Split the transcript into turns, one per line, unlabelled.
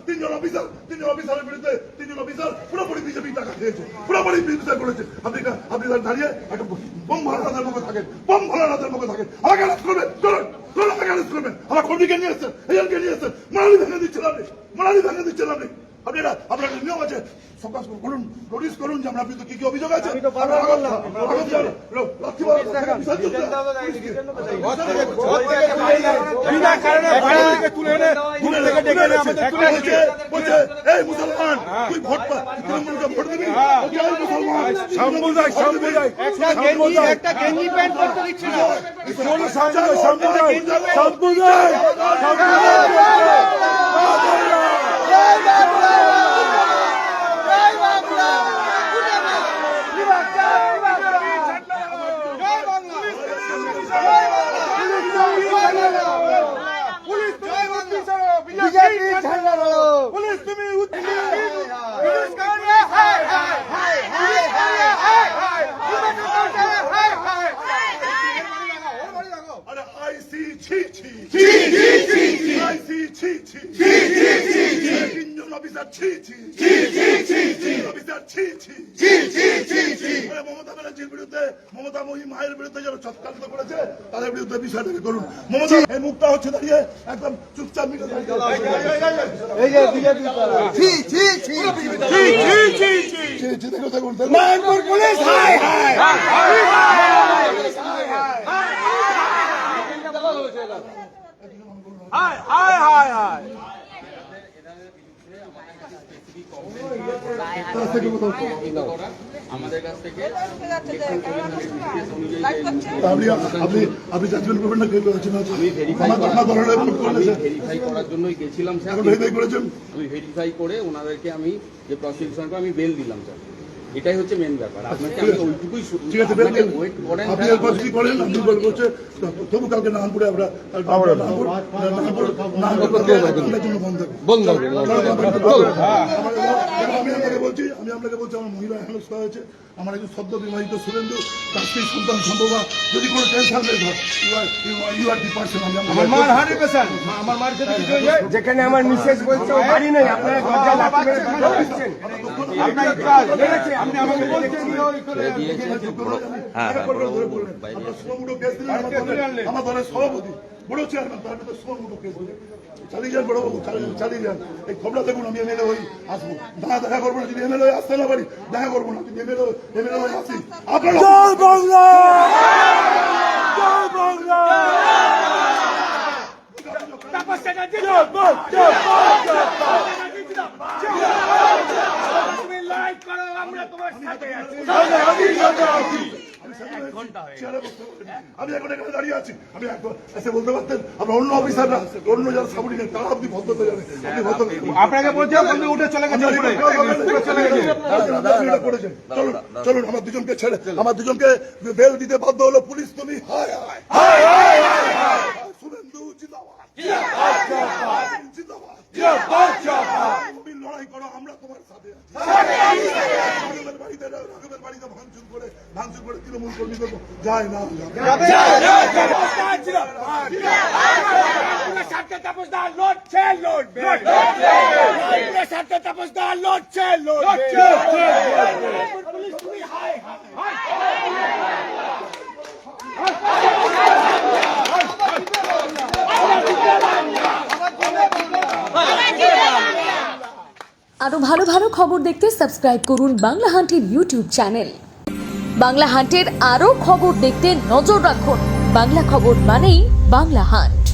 তিনজন অফিসারের বিরুদ্ধে তিনজন অফিসার পুরোপুরি বিজেপি টাকা খেয়েছে, পুরোপুরি বিচার করেছে। আপনি দাঁড়িয়ে একটা বোম ভরানাদের মুখে থাকেন, বোম ভরানাদের মুখে থাকেন। আমাকে অ্যারেস্ট করবেন, চলুন চলুন, আমাকে অ্যারেস্ট করবেন। আমার কর্মীকে নিয়ে এসছেন, এজনকে নিয়ে এসছেন, মোনালি ভেঙে দিচ্ছেন আপনি, মোনালি ভেঙে দিচ্ছেন আপনি। আপনারা আপনার নিয়ম আছে, সকাশ করুন, নোটিশ করুন যে আমরা আপনি কি কি অভিযোগ আছে। এই মুসলমান, তুই ভোট তৃণমূলকে ভোট দিবি?
একটা গেঞ্জি প্যান্ট করতে দিচ্ছি না। মমতা ব্যানার্জির বিরুদ্ধে, মমতা মায়ের বিরুদ্ধে যারা চক্রান্ত করেছে তাদের বিরুদ্ধে বিষয়টাকে করুন। মমতা এই মুখটা হচ্ছে দাঁড়িয়ে একদম চুপচাপ মিটে
আমাদের কাছ থেকে
আপনি জাজমেন্ট করবেন না,
আমি ভেরিফাই করার জন্যই গেছিলাম স্যার। আমি ভেরিফাই করে ওনাদেরকে আমি যে প্রসিকিউশন আমি বেল দিলাম স্যার, এটাই হচ্ছে মেন ব্যাপার। আপনাকে আমি ওইটুকুই ওয়েট করেন।
আপনি এরপর কি করেন, আপনি বলছে তবু কালকে নামপুরে আমরা বন্ধ আমি আপনাকে বলছি আমার মহিলা হেনস্থা হয়েছে। আমার একজন সদ্য বিবাহিত সুরেন্দ্র, তার সেই সন্তান সম্ভব যদি কোনো টেনশন নেই,
যেখানে আমার মিসেস বলছে ও বাড়ি নেই, আপনারা দরজা লাথি মেরে ঢুকে দিচ্ছেন। আপনি আমাকে বলছেন
আমার দলের সভাপতি বড় চেয়ারম্যান, তার ভিতরে সোমুটো কেস চালিয়ে যান বড়বাবু, চালিয়ে যান। এই খবরটা দেখুন, আমি এমএলএ হই আসবো, দেখা করবো না। যদি এমএলএ আসতে না পারি দেখা করবো না, কিন্তু এমএলএ হয়ে আসি। আপনারা আমি এখন এখানে দাঁড়িয়ে আছি, আমি এসে বলতে পারতেন আমরা অন্য অফিসাররা, অন্য যারা সাবঅর্ডিনেট তারা আপনি ভদ্রতা জানেন, আপনি ভদ্রতা
আপনাকে বলতে উঠে চলে গেছে।
চলুন চলুন, আমার দুজনকে ছেড়ে, আমার দুজনকে বেল দিতে বাধ্য হলো পুলিশ। তুমি শুভেন্দু জিন্দাবাদ, তুমি লড়াই করো, আমরা তোমার সাথে আছি। বাড়িতে ভাঙচুর করে তৃণমূল কর্মীদের যায় না।
আরো ভালো ভালো খবর দেখতে সাবস্ক্রাইব করুন বাংলা হান্টের ইউটিউব চ্যানেল। বাংলা হান্টের আরো খবর দেখতে নজর রাখুন। বাংলা খবর মানেই বাংলা হান্ট।